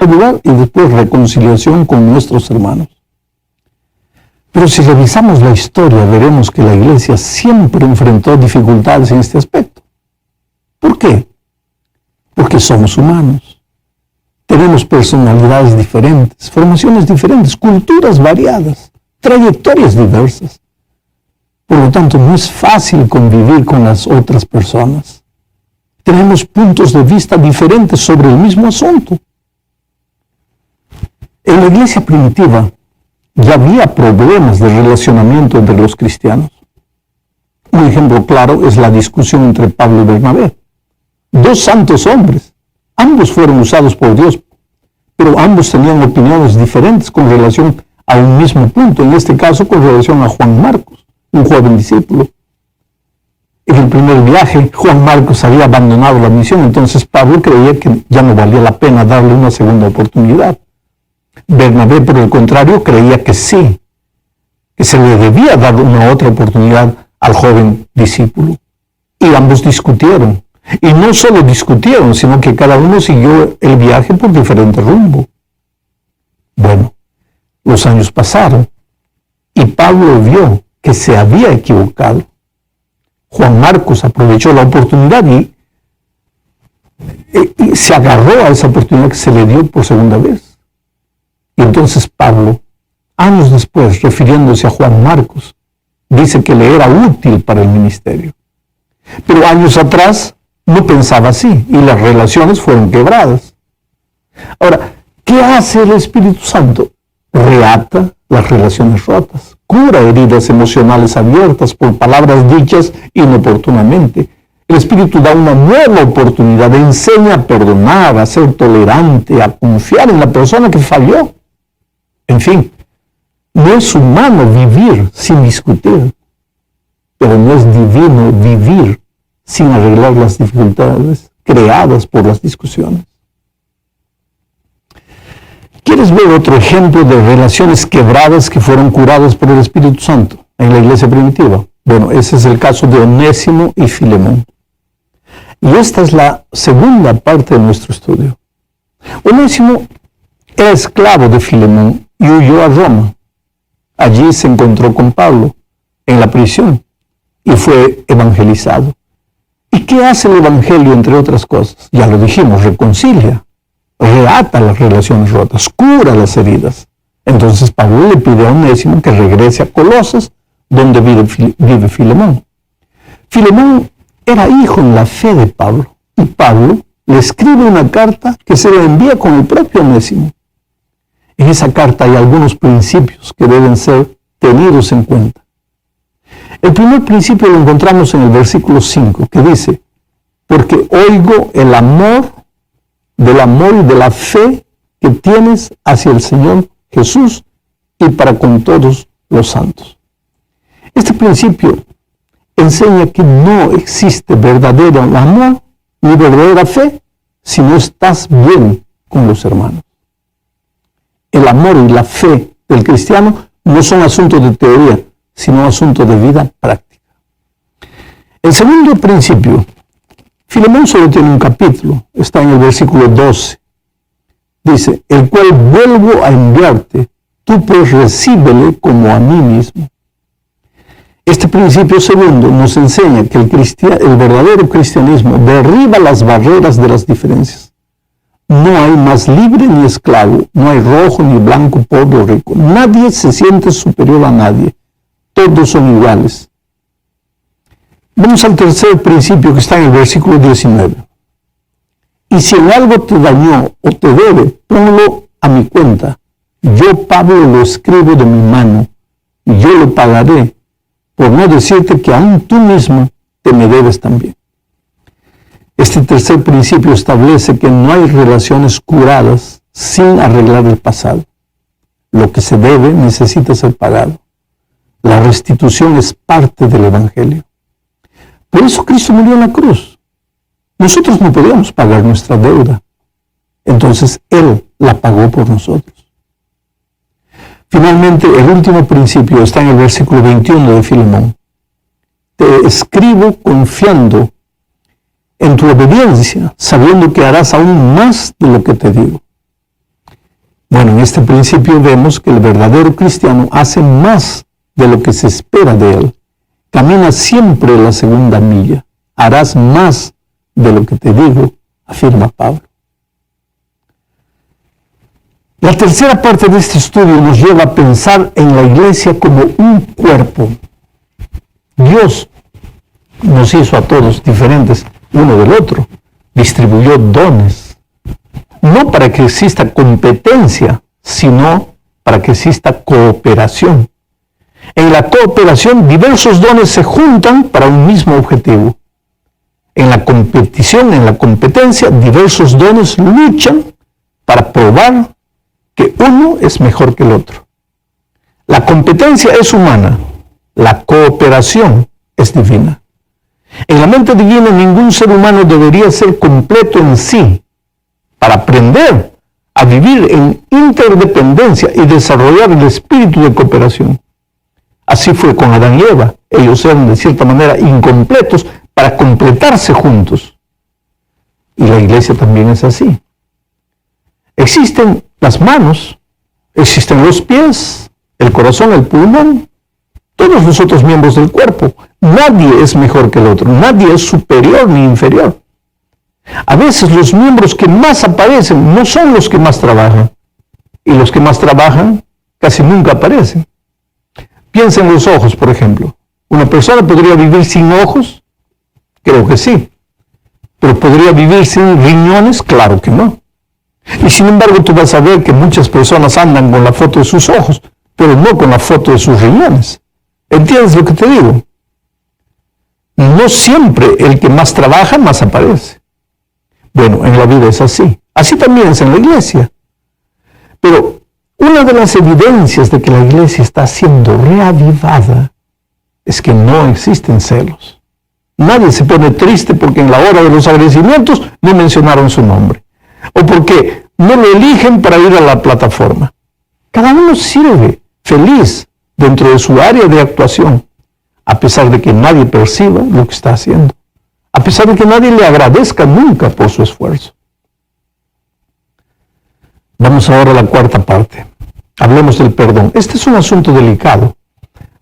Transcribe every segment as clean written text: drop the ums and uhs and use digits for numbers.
lugar y después reconciliación con nuestros hermanos. Pero si revisamos la historia, veremos que la Iglesia siempre enfrentó dificultades en este aspecto. ¿Por qué? Porque somos humanos. Tenemos personalidades diferentes, formaciones diferentes, culturas variadas, trayectorias diversas. Por lo tanto, no es fácil convivir con las otras personas. Tenemos puntos de vista diferentes sobre el mismo asunto. En la iglesia primitiva ya había problemas de relacionamiento entre los cristianos. Un ejemplo claro es la discusión entre Pablo y Bernabé. Dos santos hombres, ambos fueron usados por Dios, pero ambos tenían opiniones diferentes con relación a un mismo punto, en este caso con relación a Juan Marcos, un joven discípulo. En el primer viaje, Juan Marcos había abandonado la misión, entonces Pablo creía que ya no valía la pena darle una segunda oportunidad. Bernabé, por el contrario, creía que sí, que se le debía dar una otra oportunidad al joven discípulo. Y ambos discutieron. Y no solo discutieron, sino que cada uno siguió el viaje por diferente rumbo. Bueno, los años pasaron y Pablo vio que se había equivocado. Juan Marcos aprovechó la oportunidad y se agarró a esa oportunidad que se le dio por segunda vez. Y entonces Pablo, años después, refiriéndose a Juan Marcos, dice que le era útil para el ministerio. Pero años atrás no pensaba así y las relaciones fueron quebradas. Ahora, ¿qué hace el Espíritu Santo? Reata las relaciones rotas, cura heridas emocionales abiertas por palabras dichas inoportunamente. El Espíritu da una nueva oportunidad, enseña a perdonar, a ser tolerante, a confiar en la persona que falló. En fin, no es humano vivir sin discutir, pero no es divino vivir sin arreglar las dificultades creadas por las discusiones. ¿Quieres ver otro ejemplo de relaciones quebradas que fueron curadas por el Espíritu Santo en la iglesia primitiva? Bueno, ese es el caso de Onésimo y Filemón. Y esta es la segunda parte de nuestro estudio. Onésimo era esclavo de Filemón y huyó a Roma. Allí se encontró con Pablo en la prisión y fue evangelizado. ¿Y qué hace el evangelio, entre otras cosas? Ya lo dijimos, reconcilia, reata las relaciones rotas, cura las heridas. Entonces Pablo le pide a Onésimo que regrese a Colosas, donde vive Filemón. Filemón era hijo en la fe de Pablo, y Pablo le escribe una carta que se le envía con el propio Onésimo. En esa carta hay algunos principios que deben ser tenidos en cuenta. El primer principio lo encontramos en el versículo 5, que dice: porque oigo del amor y de la fe que tienes hacia el Señor Jesús y para con todos los santos. Este principio enseña que no existe verdadero amor ni verdadera fe si no estás bien con los hermanos. El amor y la fe del cristiano no son asuntos de teoría, sino asuntos de vida práctica. El segundo principio, Filemón solo tiene un capítulo, está en el versículo 12. Dice: el cual vuelvo a enviarte, tú pues recíbele como a mí mismo. Este principio segundo nos enseña que el verdadero cristianismo derriba las barreras de las diferencias. No hay más libre ni esclavo, no hay rojo ni blanco, pobre o rico. Nadie se siente superior a nadie. Todos son iguales. Vamos al tercer principio que está en el versículo 19. Y si en algo te dañó o te debe, ponlo a mi cuenta. Yo, Pablo, lo escribo de mi mano, y yo lo pagaré, por no decirte que aún tú mismo te me debes también. Este tercer principio establece que no hay relaciones curadas sin arreglar el pasado. Lo que se debe necesita ser pagado. La restitución es parte del Evangelio. Por eso Cristo murió en la cruz. Nosotros no podíamos pagar nuestra deuda. Entonces Él la pagó por nosotros. Finalmente, el último principio está en el versículo 21 de Filemón. Te escribo confiando en tu obediencia, sabiendo que harás aún más de lo que te digo. Bueno, en este principio vemos que el verdadero cristiano hace más de lo que se espera de él. Camina siempre la segunda milla. Harás más de lo que te digo, afirma Pablo. La tercera parte de este estudio nos lleva a pensar en la iglesia como un cuerpo. Dios nos hizo a todos diferentes uno del otro. Distribuyó dones. No para que exista competencia, sino para que exista cooperación. En la cooperación, diversos dones se juntan para un mismo objetivo. En la competición, en la competencia, diversos dones luchan para probar que uno es mejor que el otro. La competencia es humana, la cooperación es divina. En la mente divina, ningún ser humano debería ser completo en sí para aprender a vivir en interdependencia y desarrollar el espíritu de cooperación. Así fue con Adán y Eva. Ellos eran de cierta manera incompletos para completarse juntos. Y la iglesia también es así. Existen las manos, existen los pies, el corazón, el pulmón, todos los otros miembros del cuerpo. Nadie es mejor que el otro, nadie es superior ni inferior. A veces los miembros que más aparecen no son los que más trabajan, y los que más trabajan casi nunca aparecen. Piensa en los ojos, por ejemplo. ¿Una persona podría vivir sin ojos? Creo que sí. ¿Pero podría vivir sin riñones? Claro que no. Y sin embargo tú vas a ver que muchas personas andan con la foto de sus ojos, pero no con la foto de sus riñones. ¿Entiendes lo que te digo? No siempre el que más trabaja, más aparece. Bueno, en la vida es así. Así también es en la iglesia. Pero una de las evidencias de que la iglesia está siendo reavivada es que no existen celos. Nadie se pone triste porque en la hora de los agradecimientos no mencionaron su nombre. O porque no lo eligen para ir a la plataforma. Cada uno sirve feliz dentro de su área de actuación, a pesar de que nadie perciba lo que está haciendo. A pesar de que nadie le agradezca nunca por su esfuerzo. Vamos ahora a la cuarta parte. Hablemos del perdón. Este es un asunto delicado,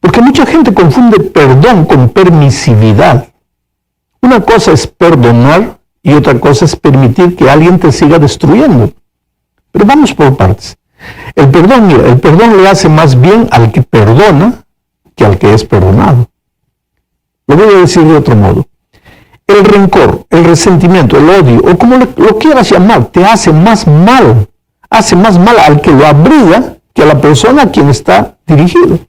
porque mucha gente confunde perdón con permisividad. Una cosa es perdonar y otra cosa es permitir que alguien te siga destruyendo. Pero vamos por partes. El perdón, mira, el perdón le hace más bien al que perdona que al que es perdonado. Lo voy a decir de otro modo. El rencor, el resentimiento, el odio, o como lo quieras llamar, te hace más mal. Hace más mal al que lo abriga que a la persona a quien está dirigido.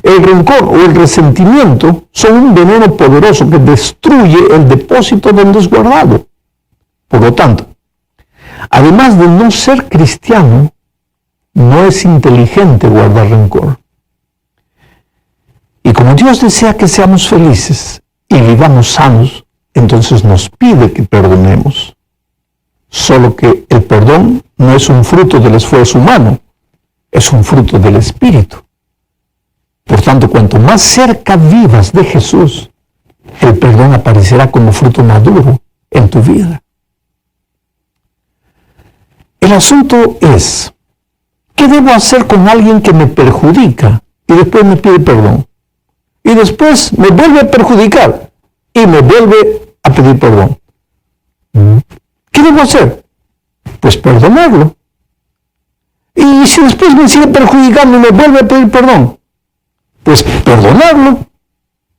El rencor o el resentimiento son un veneno poderoso que destruye el depósito donde es guardado. Por lo tanto, además de no ser cristiano, no es inteligente guardar rencor. Y como Dios desea que seamos felices y vivamos sanos, entonces nos pide que perdonemos. Solo que el perdón no es un fruto del esfuerzo humano, es un fruto del Espíritu. Por tanto, cuanto más cerca vivas de Jesús, el perdón aparecerá como fruto maduro en tu vida. El asunto es, ¿qué debo hacer con alguien que me perjudica y después me pide perdón? Y después me vuelve a perjudicar y me vuelve a pedir perdón. ¿Qué debo hacer? Pues perdonarlo. Y si después me sigue perjudicando y me vuelve a pedir perdón, pues perdonarlo.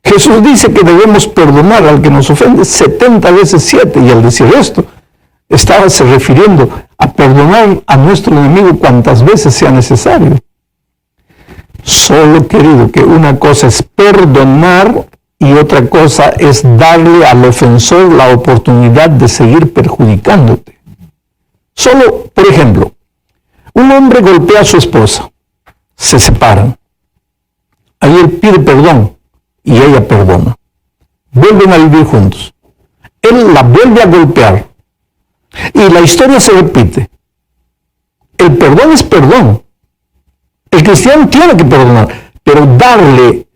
Jesús dice que debemos perdonar al que nos ofende 70 veces 7, y al decir esto, estaba se refiriendo a perdonar a nuestro enemigo cuantas veces sea necesario. Solo, querido, que una cosa es perdonar y otra cosa es darle al ofensor la oportunidad de seguir perjudicándote. Solo, por ejemplo, un hombre golpea a su esposa, se separan. Ahí él pide perdón y ella perdona. Vuelven a vivir juntos. Él la vuelve a golpear y la historia se repite. El perdón es perdón. El cristiano tiene que perdonar, pero darle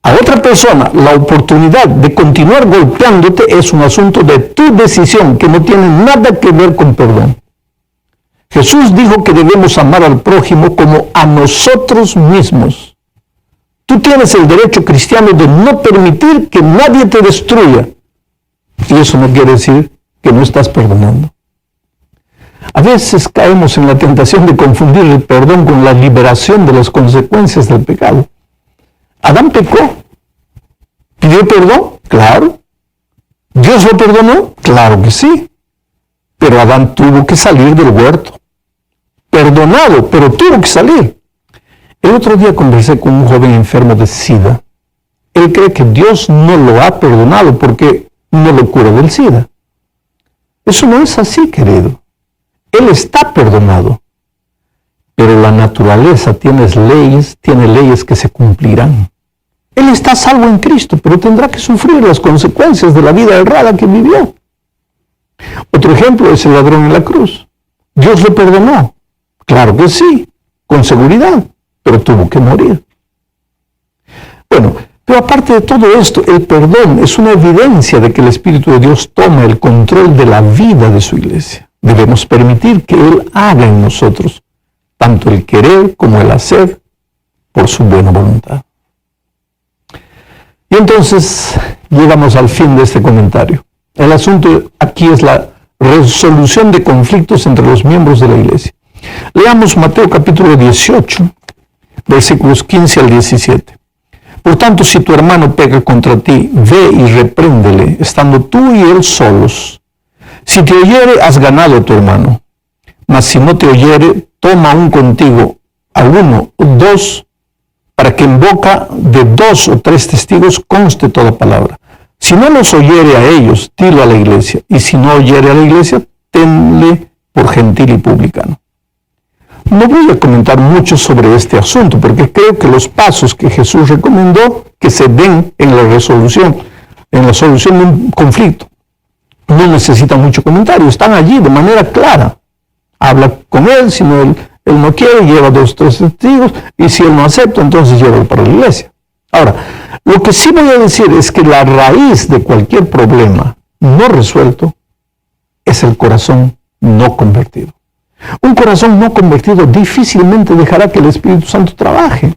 a otra persona la oportunidad de continuar golpeándote es un asunto de tu decisión que no tiene nada que ver con perdón. Jesús dijo que debemos amar al prójimo como a nosotros mismos. Tú tienes el derecho cristiano de no permitir que nadie te destruya. Y eso no quiere decir que no estás perdonando. A veces caemos en la tentación de confundir el perdón con la liberación de las consecuencias del pecado. Adán pecó. ¿Pidió perdón? Claro. ¿Dios lo perdonó? Claro que sí. Pero Adán tuvo que salir del huerto. Perdonado, pero tuvo que salir. El otro día conversé con un joven enfermo de SIDA. Él cree que Dios no lo ha perdonado porque no lo cura del SIDA. Eso no es así, querido. Él está perdonado. Pero la naturaleza tiene leyes que se cumplirán. Él está salvo en Cristo, pero tendrá que sufrir las consecuencias de la vida errada que vivió. Otro ejemplo es el ladrón en la cruz. ¿Dios lo perdonó? Claro que sí, con seguridad, pero tuvo que morir. Bueno, pero aparte de todo esto, el perdón es una evidencia de que el Espíritu de Dios toma el control de la vida de su iglesia. Debemos permitir que Él haga en nosotros tanto el querer como el hacer por su buena voluntad. Y entonces llegamos al fin de este comentario. El asunto aquí es la resolución de conflictos entre los miembros de la iglesia. Leamos Mateo capítulo 18, versículos 15 al 17. Por tanto, si tu hermano peca contra ti, ve y repréndele, estando tú y él solos. Si te oyere, has ganado a tu hermano. Mas si no te oyere, toma aún contigo a uno o dos, para que en boca de 2 o 3 testigos conste toda palabra. Si no los oyere a ellos, dilo a la iglesia. Y si no oyere a la iglesia, tenle por gentil y publicano. No voy a comentar mucho sobre este asunto, porque creo que los pasos que Jesús recomendó que se den en la solución de un conflicto, no necesitan mucho comentario, están allí de manera clara. Habla con él, si no, él no quiere, lleva 2 o 3 testigos, y si él no acepta, entonces llévalo para la iglesia. Ahora, lo que sí voy a decir es que la raíz de cualquier problema no resuelto es el corazón no convertido. Un corazón no convertido difícilmente dejará que el Espíritu Santo trabaje.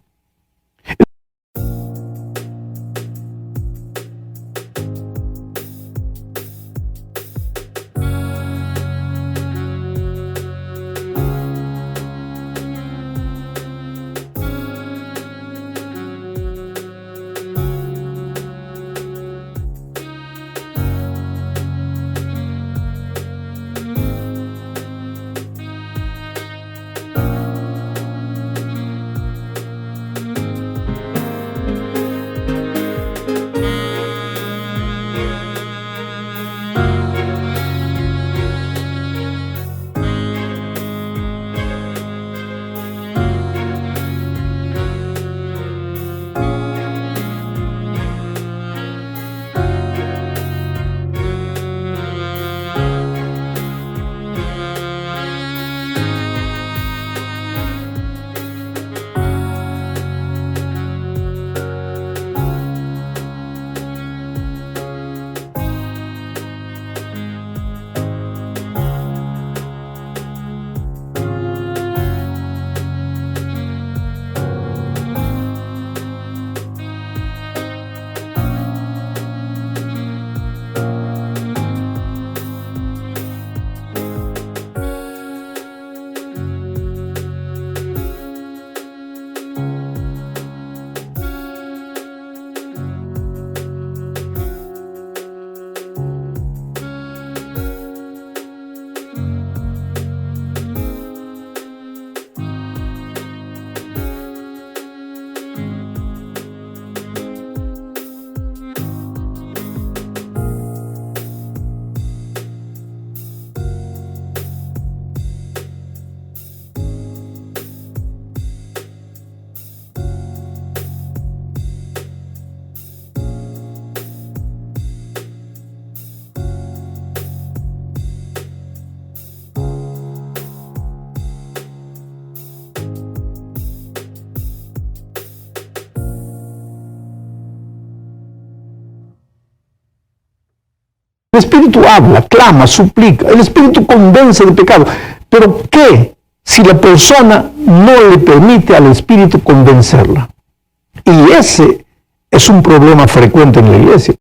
El Espíritu habla, clama, suplica. El Espíritu convence del pecado. Pero ¿qué si la persona no le permite al Espíritu convencerla? Y ese es un problema frecuente en la iglesia.